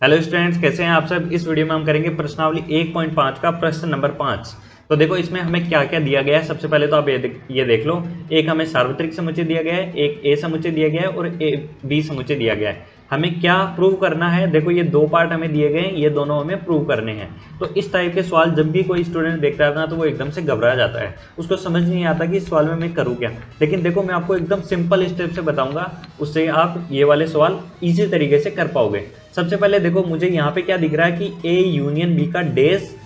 Hello students, कैसे हैं आप सब। इस वीडियो में हम करेंगे प्रश्नावली 1.5 का प्रश्न नंबर 5। तो देखो इसमें हमें क्या क्या दिया गया है। सबसे पहले तो आप ये देख लो। एक हमें सार्वत्रिक समुच्चय दिया गया है, एक ए समुच्चय दिया गया है और बी समुच्चय दिया गया है। हमें क्या प्रूव करना है। देखो ये दो पार्ट हमें दिए गए हैं, ये दोनों हमें प्रूव करने हैं। तो इस टाइप के सवाल जब भी कोई स्टूडेंट देखता है ना तो वो एकदम से घबरा जाता है, उसको समझ नहीं आता कि इस सवाल में मैं करूँ क्या। लेकिन देखो मैं आपको एकदम सिंपल स्टेप से बताऊंगा, उससे आप ये वाले सवाल इजी तरीके से कर पाओगे। सबसे पहले देखो मुझे यहाँ पे क्या दिख रहा है कि ए यूनियन बी का डेस,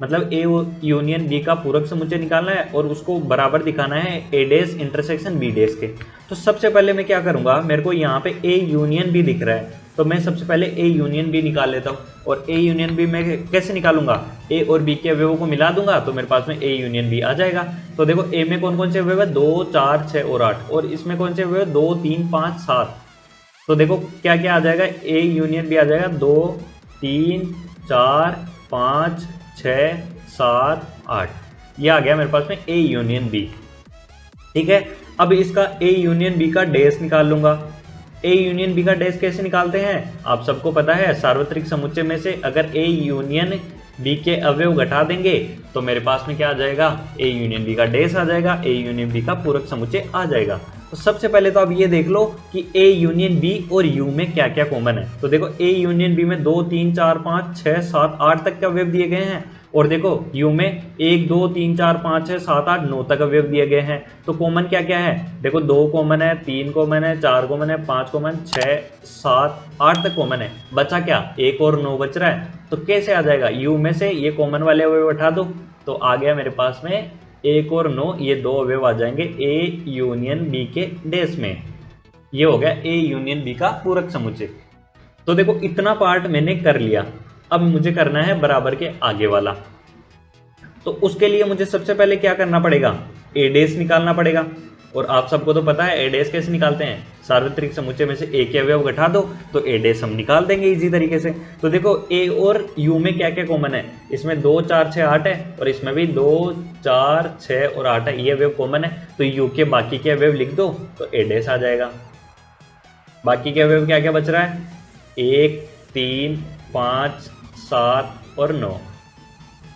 मतलब ए यूनियन बी का पूरक समुच्चय निकालना है और उसको बराबर दिखाना है ए डेस इंटरसेक्शन बी डेस के। तो सबसे पहले मैं क्या करूंगा, मेरे को यहाँ पे ए यूनियन बी दिख रहा है तो मैं सबसे पहले ए यूनियन बी निकाल लेता हूँ। और ए यूनियन बी मैं कैसे निकालूंगा, ए और बी के अवयवों को मिला दूंगा तो मेरे पास में ए यूनियन बी आ जाएगा। तो देखो ए में कौन कौन से अवयव है, 2, 4, 6 और 8, और इसमें कौन से अवयव, 2, 3, 5, 7। तो देखो क्या क्या आ जाएगा, ए यूनियन बी आ जाएगा 2, 3, 4, 5, 6, 7, 8। ये आ गया मेरे पास में ए यूनियन बी। ठीक है, अब इसका ए यूनियन बी का डेस निकाल लूंगा। ए यूनियन बी का डेस कैसे निकालते हैं, आप सबको पता है। सार्वत्रिक समुच्चय में से अगर ए यूनियन बी के अवयव घटा देंगे तो मेरे पास में क्या आ जाएगा, ए यूनियन बी का डेस आ जाएगा, ए यूनियन बी का पूरक समुच्चय आ जाएगा। तो सबसे पहले तो आप ये देख लो कि ए यूनियन बी और यू में क्या क्या कॉमन है। तो देखो ए यूनियन बी में 2, 3, 4, 5, 6, 7, 8 तक के अवयव दिए गए हैं। और देखो यू में 1, 2, 3, 4, 5, 6, 7, 8, 9 तक अवयव दिए गए हैं। तो कॉमन क्या क्या है, देखो 2 कॉमन है, 3 कॉमन है, 4 कॉमन है, 5 कॉमन, 6, 7, 8 तक कॉमन है। बचा क्या, 1 और 9 बच रहा है। तो कैसे आ जाएगा, यू में से ये कॉमन वाले अवयव उठा दो तो आ गया मेरे पास में 1 और 9, ये दो अवयव आ जाएंगे ए यूनियन बी के डेस में। ये हो गया ए यूनियन बी का पूरक समुच्चय। तो देखो इतना पार्ट मैंने कर लिया। अब मुझे करना है बराबर के आगे वाला। तो उसके लिए मुझे सबसे पहले क्या करना पड़ेगा, ए डेस निकालना पड़ेगा। और आप सबको तो पता है ए डेस कैसे निकालते हैं, सार्वत्रिक समुच्चय में से ए के अवयव घटा दो तो ए डेस हम निकाल देंगे इजी तरीके से। तो देखो ए और यू में क्या क्या कॉमन है, इसमें 2, 4, 6, 8 है और इसमें भी 2, 4, 6 और 8 है, ये अवयव कॉमन है। तो यू के बाकी के अवयव लिख दो तो ए डेस आ जाएगा। बाकी के अवयव क्या क्या बच रहा है, 1, 3, 5, 7 और 9।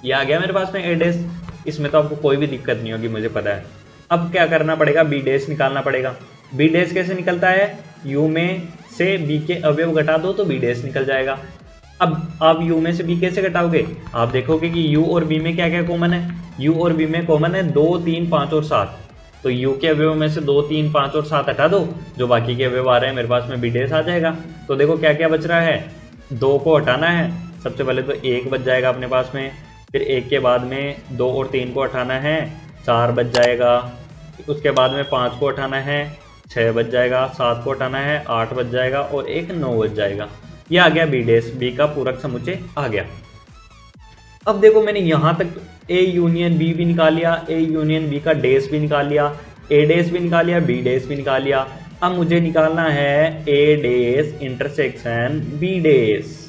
ये आ गया मेरे पास में ए डेस। इसमें तो आपको कोई भी दिक्कत नहीं होगी, मुझे पता है। अब क्या करना पड़ेगा, बी डेस निकालना पड़ेगा। बी डेस कैसे निकलता है, यू में से बी के अवयव घटा दो तो बी डेस निकल जाएगा। अब आप यू में से बी कैसे घटाओगे, आप देखोगे कि यू और बी में क्या क्या कॉमन है। यू और बी में कॉमन है 2, 3, 5 और 7। तो यू के अवयव में से 2, 3, 5 और 7 हटा दो, जो बाकी के अवयव आ रहे हैं मेरे पास में बी डेस आ जाएगा। तो देखो क्या क्या बच रहा है, 2 को हटाना है। सबसे पहले तो 1 बच जाएगा अपने पास में, फिर 1 के बाद में 2 और 3 को हटाना है, 4 बच जाएगा। उसके बाद में 5 को हटाना है, 6 बच जाएगा। 7 को हटाना है, 8 बच जाएगा और एक 9 बच जाएगा। ये आ गया बी डेस, बी का पूरक समुच्चय आ गया। अब देखो मैंने यहाँ तक ए यूनियन बी भी निकाल लिया, ए यूनियन बी का डेस भी निकाल लिया, ए डेस भी निकाल लिया, बी डेस भी निकाल लिया। अब मुझे निकालना है ए डेस इंटरसेक्शन बी डेस।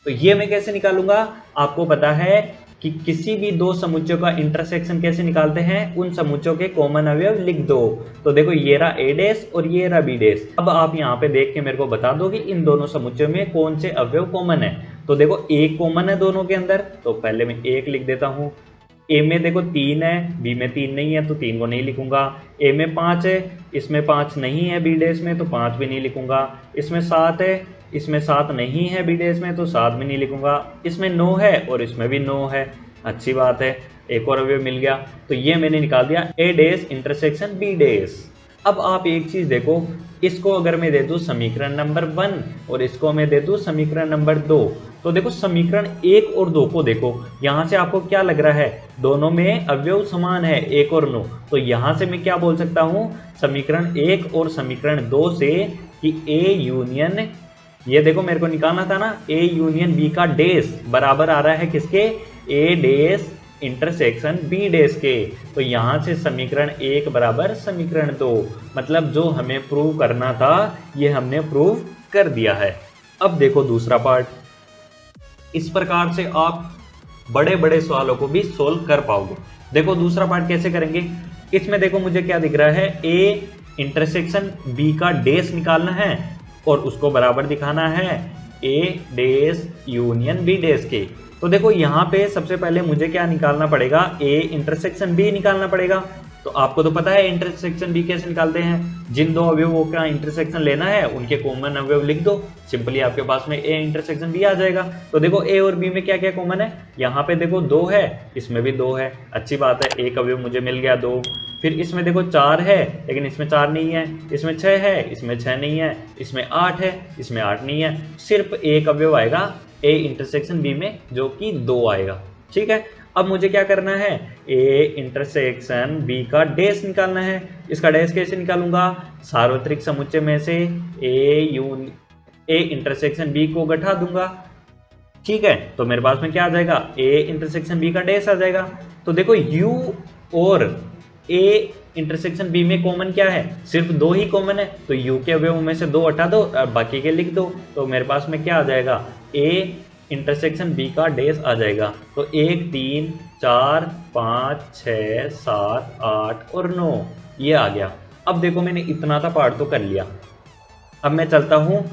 तो ये मैं कैसे निकालूंगा, आपको पता है कि किसी भी दो समुच्चयों का इंटरसेक्शन कैसे निकालते हैं, उन समुच्चयों के कॉमन अवयव लिख दो। तो देखो ये रहा ए डेस और ये रहा बी डेस। अब आप यहाँ पे देख के मेरे को बता दो कि इन दोनों समुच्चयों में कौन से अवयव कॉमन है। तो देखो एक कॉमन है दोनों के अंदर, तो पहले मैं 1 लिख देता हूँ। ए में देखो 3 है, बी में 3 नहीं है तो 3 को नहीं लिखूंगा। ए में 5 है, इसमें 5 नहीं है बी डेस में तो 5 भी नहीं लिखूंगा। इसमें 7 है, इसमें 7 नहीं है बी डेस में तो 7 भी नहीं लिखूंगा। इसमें 9 है और इसमें भी 9 है, अच्छी बात है, एक और अवयव मिल गया। तो ये मैंने निकाल दिया ए डेस इंटरसेक्शन बी डेस। अब आप एक चीज देखो, इसको अगर मैं दे दूं समीकरण नंबर 1 और इसको मैं दे दूं समीकरण नंबर 2, तो देखो समीकरण 1 और 2 को देखो, यहाँ से आपको क्या लग रहा है, दोनों में अवयव समान है 1 और 9। तो यहाँ से मैं क्या बोल सकता हूँ, समीकरण 1 और समीकरण 2 से कि ए यूनियन, ये देखो मेरे को निकालना था ना, ए यूनियन बी का डेस बराबर आ रहा है किसके, ए डेस इंटरसेक्शन बी डेस के। तो यहां से समीकरण 1 बराबर समीकरण 2, मतलब जो हमें प्रूव करना था ये हमने प्रूव कर दिया है। अब देखो दूसरा पार्ट, इस प्रकार से आप बड़े बड़े सवालों को भी सोल्व कर पाओगे। देखो दूसरा पार्ट कैसे करेंगे, इसमें देखो मुझे क्या दिख रहा है, ए इंटरसेक्शन बी का डेस निकालना है और उसको बराबर दिखाना है ए डेस यूनियन बी डेस के। तो देखो यहाँ पे सबसे पहले मुझे क्या निकालना पड़ेगा, ए इंटरसेक्शन बी निकालना पड़ेगा। तो आपको तो पता है इंटरसेक्शन बी कैसे निकालते हैं, जिन दो अवयवों का इंटरसेक्शन लेना है उनके कॉमन अवयव लिख दो, सिंपली आपके पास में ए इंटरसेक्शन बी आ जाएगा। तो देखो ए और बी में क्या क्या कॉमन है, यहाँ पे देखो 2 है, इसमें भी 2 है, अच्छी बात है, एक अवयव मुझे मिल गया 2। फिर इसमें देखो 4 है लेकिन इसमें 4 नहीं है, इसमें 6 है, इसमें 6 नहीं है, इसमें 8 है, इसमें 8 नहीं है, सिर्फ एक अवयव आएगा ए इंटरसेक्शन बी में जो कि 2 आएगा। ठीक है, अब मुझे क्या करना है, ए इंटरसेक्शन बी का डैश निकालना है। इसका डैश कैसे निकालूंगा, सार्वत्रिक समुच्चय में से ए इंटरसेक्शन बी को घटा दूंगा। ठीक है, तो मेरे पास में क्या आ जाएगा, ए इंटरसेक्शन बी का डैश आ जाएगा। तो देखो यू और ए इंटरसेक्शन बी में कॉमन क्या है, सिर्फ 2 ही कॉमन है, तो यू के अवयवों में से 2 हटा दो और बाकी के लिख दो। तो मेरे पास में क्या आ जाएगा, ए इंटरसेक्शन बी का डैश आ जाएगा। तो 1 3 4 5 6 7 8 और 9 ये आ गया। अब देखो मैंने इतना सा पार्ट तो कर लिया, अब मैं चलता हूँ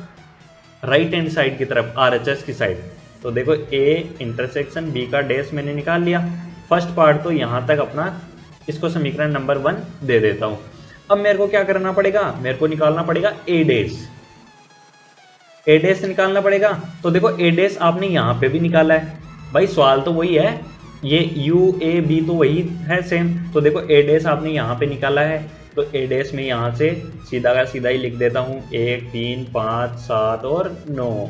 राइट हैंड साइड की तरफ, RHS की साइड। तो देखो ए इंटरसेक्शन बी का डैश मैंने निकाल लिया। फर्स्ट पार्ट तो यहाँ तक अपना, इसको समीकरण नंबर 1 दे देता हूँ। अब मेरे को क्या करना पड़ेगा, मेरे को निकालना पड़ेगा ए डैश, ए डैश निकालना पड़ेगा। तो देखो ए डैश आपने यहाँ पे भी निकाला है, भाई सवाल तो वही है, ये यू ए बी तो वही है सेम। तो देखो ए डैश आपने यहाँ पे निकाला है, तो ए डैश में यहाँ से सीधा का सीधा ही लिख देता हूँ, 1 3 5 7 और 9।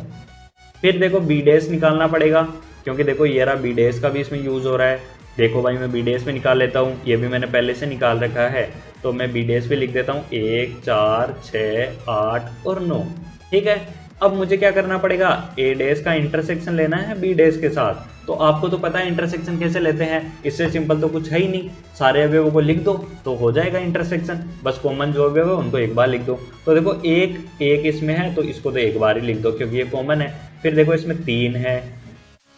फिर देखो बी डैश निकालना पड़ेगा, क्योंकि देखो ये रहा बी डैश का भी इसमें यूज हो रहा है। देखो भाई मैं बी डैश में निकाल लेता हूँ, ये भी मैंने पहले से निकाल रखा है, तो मैं बी डैश भी लिख देता हूँ, 1 4 6 8 और 9। ठीक है, अब मुझे क्या करना पड़ेगा, ए डैश का इंटरसेक्शन लेना है बी डैश के साथ। तो आपको तो पता है इंटरसेक्शन कैसे लेते हैं, इससे सिंपल तो कुछ है ही नहीं, सारे अवयवों को लिख दो तो हो जाएगा इंटरसेक्शन, बस कॉमन जो अवयव है उनको एक बार लिख दो। तो देखो एक इसमें है तो इसको तो एक बार ही लिख दो क्योंकि ये कॉमन है। फिर देखो इसमें 3 है,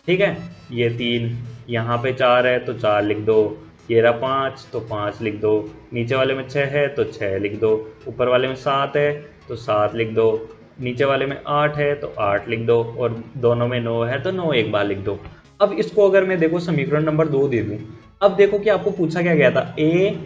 ठीक है, ये 3, यहाँ पे 4 है तो 4 लिख दो, ये रहा 5 तो 5 लिख दो, नीचे वाले में 6 है तो 6 लिख दो, ऊपर वाले में 7 है तो 7 लिख दो, नीचे वाले में 8 है तो 8 लिख दो, और दोनों में 9 है तो 9 एक बार लिख दो। अब इसको अगर मैं देखो समीकरण नंबर 2 दे दूं, अब देखो कि आपको पूछा क्या गया था, ए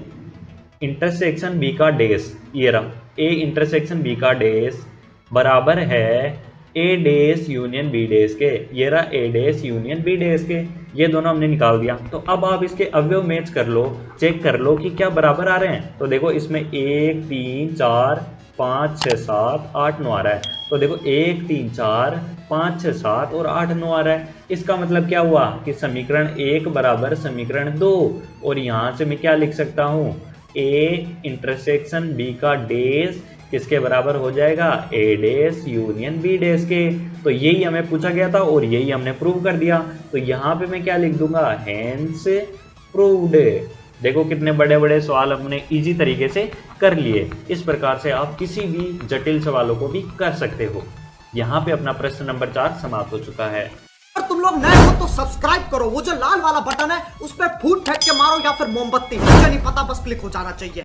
इंटरसेक्शन बी का डैश, ये रहा ए इंटरसेक्शन बी का डैश बराबर है ए डैश यूनियन बी डैश के, ये रहा ए डैश यूनियन बी डैश के, ये दोनों हमने निकाल दिया। तो अब आप इसके अवयव मैच कर लो, चेक कर लो कि क्या बराबर आ रहे हैं। तो देखो इसमें 1 3 4 5 6 7 8 9 आ रहा है, तो देखो 1 3 4 5 6 7 और 8 9 आ रहा है। इसका मतलब क्या हुआ कि समीकरण 1 बराबर समीकरण 2, और यहाँ से मैं क्या लिख सकता हूँ, ए इंटरसेक्शन बी का डैश किसके बराबर हो जाएगा, ए डैश यूनियन बी डैश के। तो यही हमें पूछा गया था और यही हमने प्रूव कर दिया। तो यहाँ पे मैं क्या लिख दूंगा, हेंस प्रूव्ड। देखो कितने बड़े बड़े सवाल अपने इजी तरीके से कर लिए। इस प्रकार से आप किसी भी जटिल सवालों को भी कर सकते हो। यहाँ पे अपना प्रश्न नंबर 4 समाप्त हो चुका है। अगर तुम लोग नए हो तो सब्सक्राइब करो, वो जो लाल वाला बटन है उस पर फूट फेंक के मारो या फिर मोमबत्ती, मुझे नहीं पता, बस क्लिक हो जाना चाहिए।